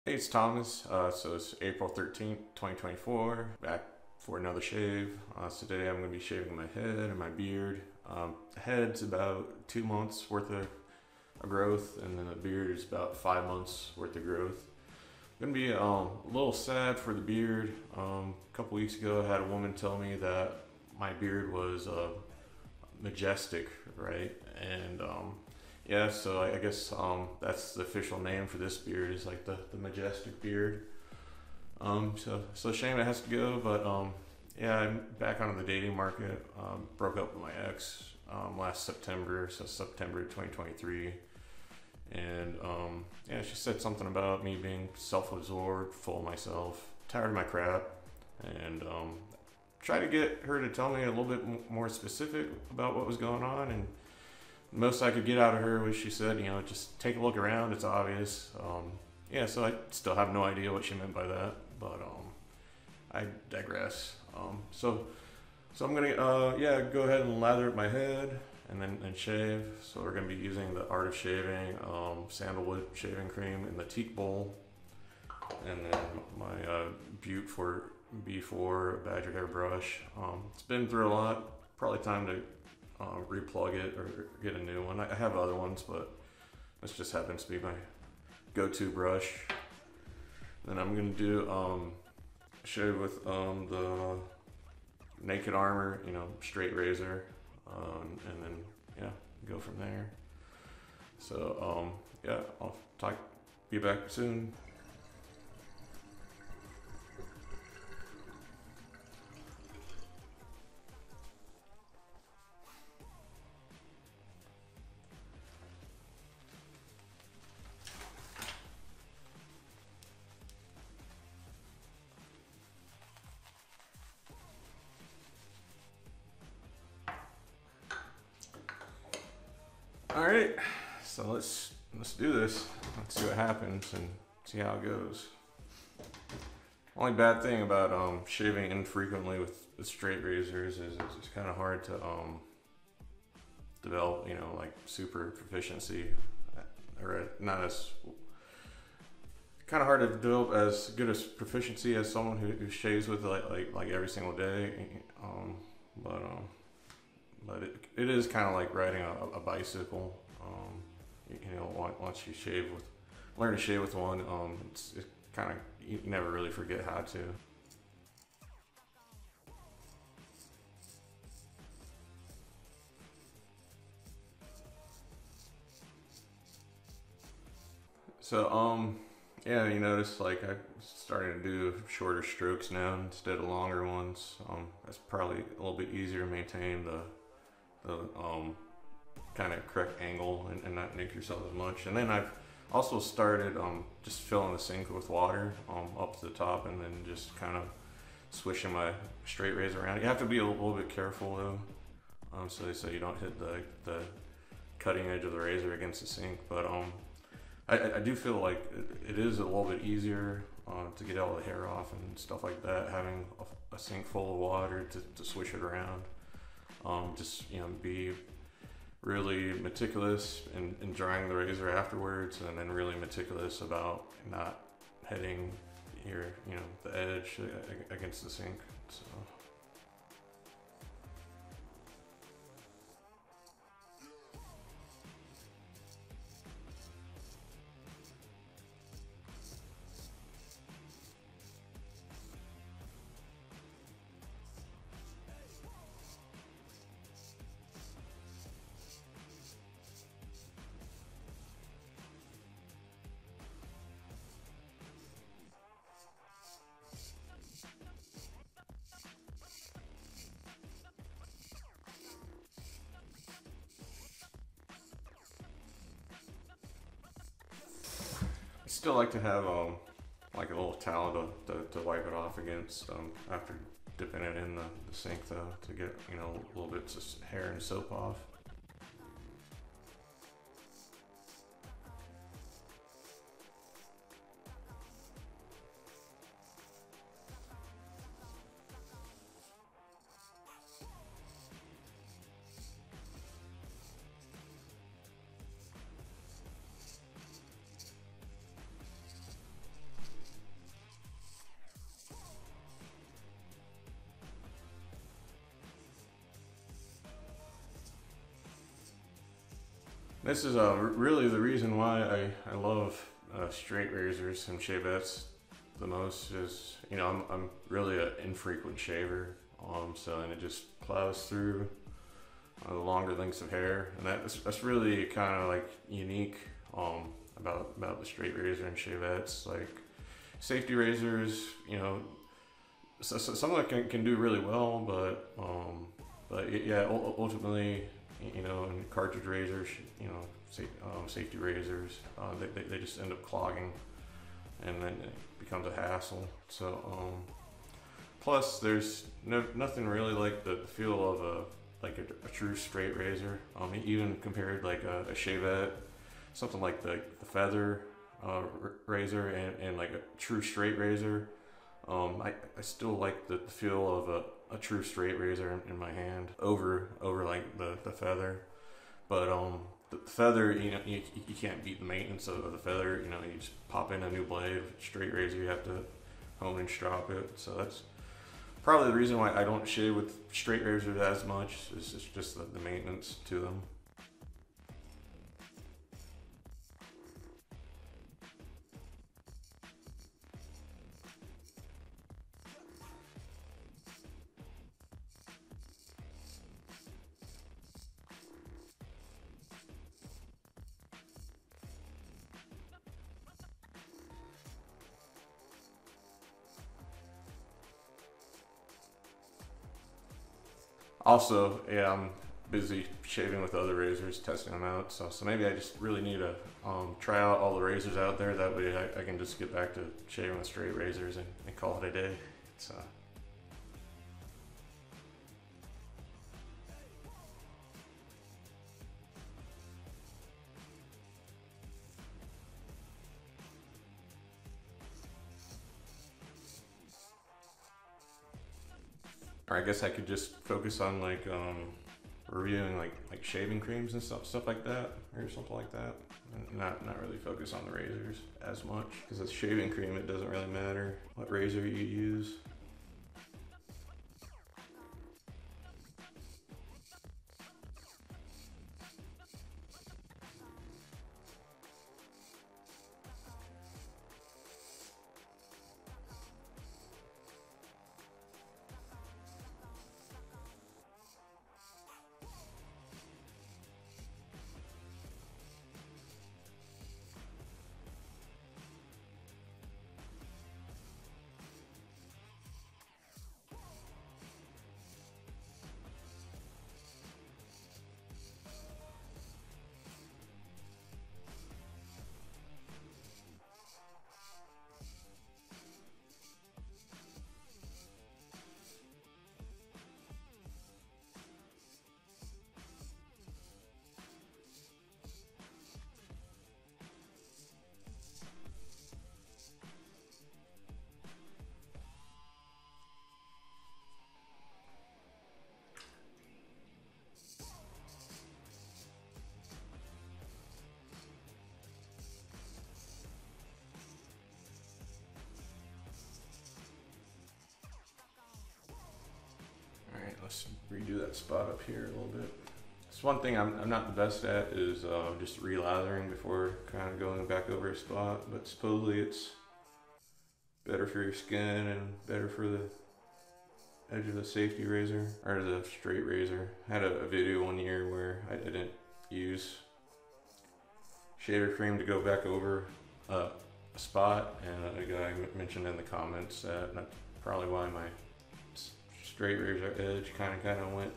Hey, it's Thomas. So it's April 13th, 2024, back for another shave. Today I'm going to be shaving my head and my beard. The head's about 2 months worth of growth, and then the beard is about 5 months worth of growth. I'm going to be a little sad for the beard. A couple weeks ago, I had a woman tell me that my beard was majestic, right? And yeah, so I guess that's the official name for this beard is like the majestic beard. So shame it has to go, but yeah, I'm back on the dating market. Broke up with my ex last September, so September 2023, and yeah, she said something about me being self-absorbed, full of myself, tired of my crap, and try to get her to tell me a little bit more specific about what was going on. And most I could get out of her was she said, just take a look around. It's obvious. Yeah, so I still have no idea what she meant by that, but I digress. So I'm gonna yeah, go ahead and lather up my head and shave. So we're gonna be using the Art of Shaving sandalwood shaving cream in the teak bowl, and then my Butte for B4 Badger hair brush. It's been through a lot. Probably time to replug it or get a new one. I have other ones, but this just happens to be my go-to brush. Then I'm gonna do shave with the Naked Armor, straight razor, and then yeah, go from there. So yeah, I'll be back soon. All right, so let's do this. Let's see what happens and see how it goes. Only bad thing about shaving infrequently with straight razors is it's kind of hard to develop, like super proficiency, or not as kind of hard to develop as good as proficiency as someone who shaves with like every single day. Um, but it is kind of like riding a bicycle. Once you learn to shave with one, it's kind of, you never really forget how to. So yeah, you notice like I started to do shorter strokes now instead of longer ones. That's probably a little bit easier to maintain the kind of correct angle and not nick yourself as much. And then I've also started just filling the sink with water up to the top, and then just kind of swishing my straight razor around. You have to be a little bit careful though, so they say you don't hit the cutting edge of the razor against the sink. But I do feel like it is a little bit easier to get all the hair off and stuff like that, having a sink full of water to swish it around. Just be really meticulous in drying the razor afterwards, and then really meticulous about not hitting the edge against the sink. So. Still like to have like a little towel to wipe it off against after dipping it in the sink though, to get a little bit of hair and soap off. This is really the reason why I love straight razors and shavettes the most. Is, you know, I'm really an infrequent shaver, so, and it just plows through the longer lengths of hair, and that's really kind of like unique about the straight razor and shavettes. Like safety razors, you know, some of them can do really well, but yeah, ultimately, you know, and cartridge razors, you know, safety razors, they just end up clogging, and then it becomes a hassle. So plus there's nothing really like the feel of a true straight razor. Even compared like a shavette, something like the feather razor and like a true straight razor. I still like the feel of a true straight razor in my hand over like the feather. But the feather, you know, you can't beat the maintenance of the feather. You know, you just pop in a new blade. Straight razor, you have to hone and strop it. So that's probably the reason why I don't shave with straight razors as much. Is just the maintenance to them. Also, yeah, I'm busy shaving with other razors, testing them out. So maybe I just really need to try out all the razors out there. That way I can just get back to shaving with straight razors and call it a day. So. Or I guess I could just focus on like reviewing like shaving creams and stuff like that, or something like that. And not really focus on the razors as much, because with shaving cream it doesn't really matter what razor you use. Alright, let's redo that spot up here a little bit. It's one thing I'm not the best at is just relathering before kind of going back over a spot, but supposedly it's better for your skin and better for the edge of the safety razor, or the straight razor. I had a video one year where I didn't use shaver cream to go back over a spot, and a guy mentioned in the comments that that's probably why my straight razor edge kind of went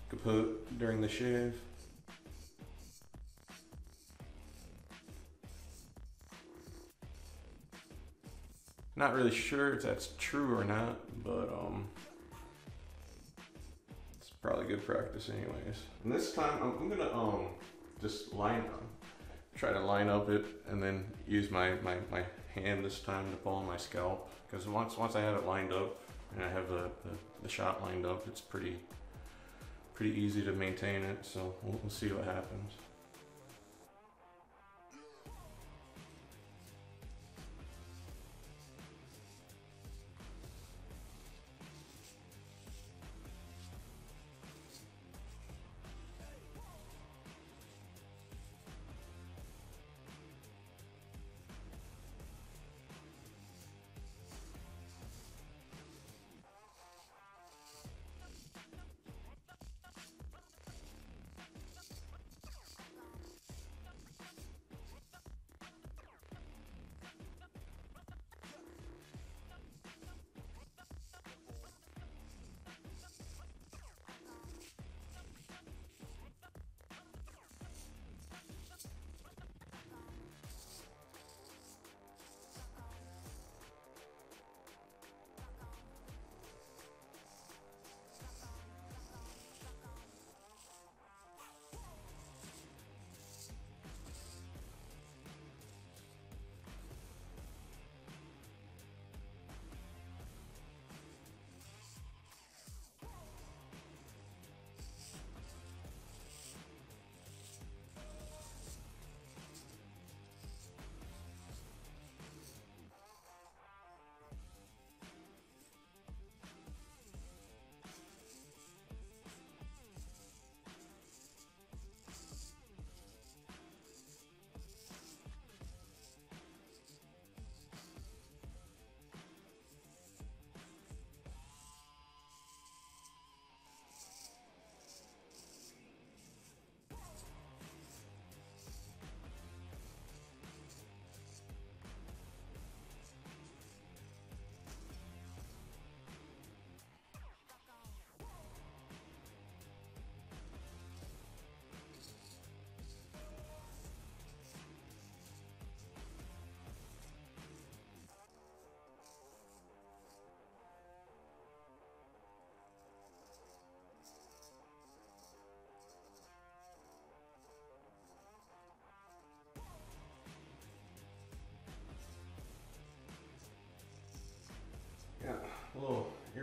kaput during the shave. Not really sure if that's true or not, but it's probably good practice anyways. And this time I'm gonna just try to line up it, and then use my hand this time to pull on my scalp, because once I have it lined up and I have the shot lined up, it's pretty easy to maintain it. So we'll see what happens.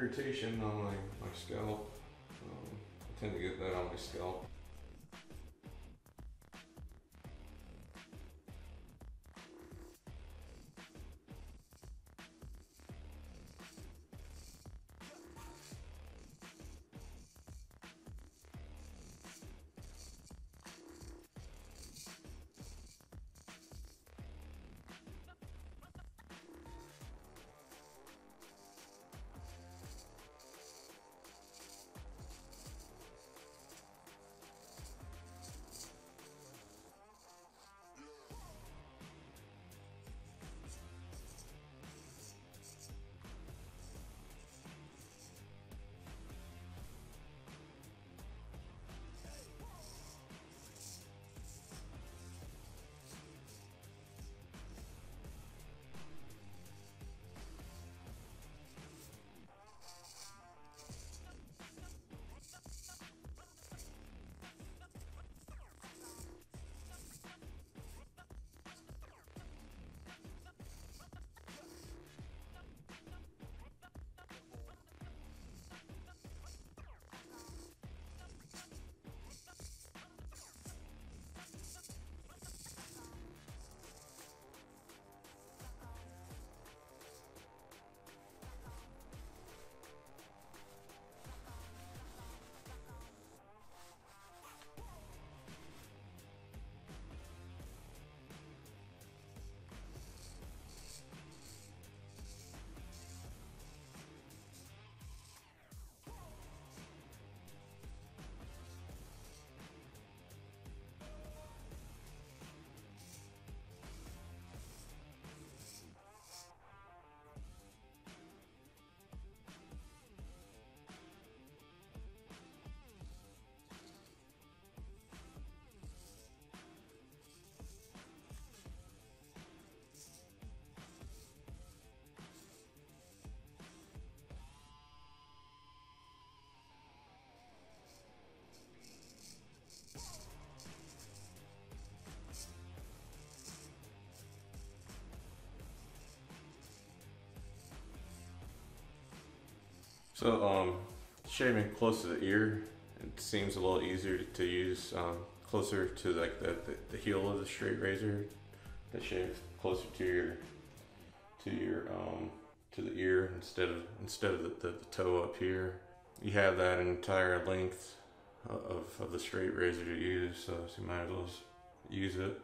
irritation on my scalp. I tend to get that on my scalp. So shaving close to the ear, it seems a little easier to use, closer to like the heel of the straight razor, to shave closer to your to the ear instead of the toe up here. You have that entire length of the straight razor to use, so you might as well use it.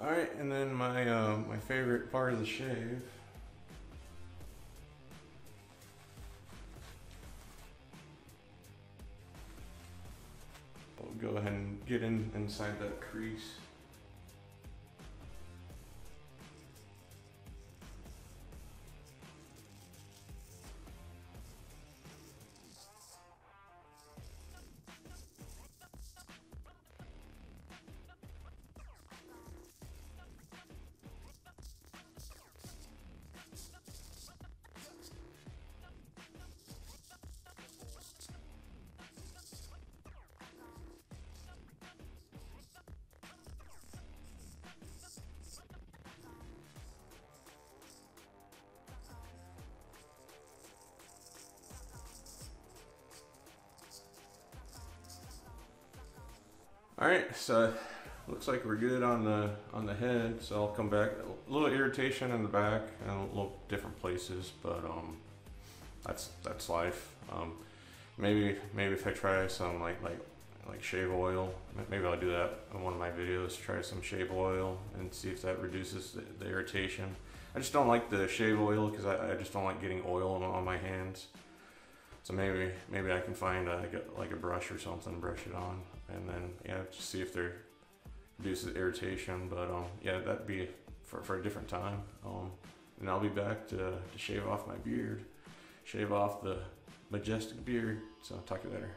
All right, and then my favorite part of the shave. I'll go ahead and get inside that crease. All right, so looks like we're good on the head. So I'll come back. A little irritation in the back and a little different places, but that's life. Maybe if I try some like shave oil, maybe I'll do that in one of my videos. Try some shave oil and see if that reduces the irritation. I just don't like the shave oil because I just don't like getting oil on my hands. So maybe I can find like a brush or something, brush it on, and then yeah, just see if there reduces irritation. But yeah, that'd be for a different time. And I'll be back to shave off my beard, shave off the majestic beard. So talk to you later.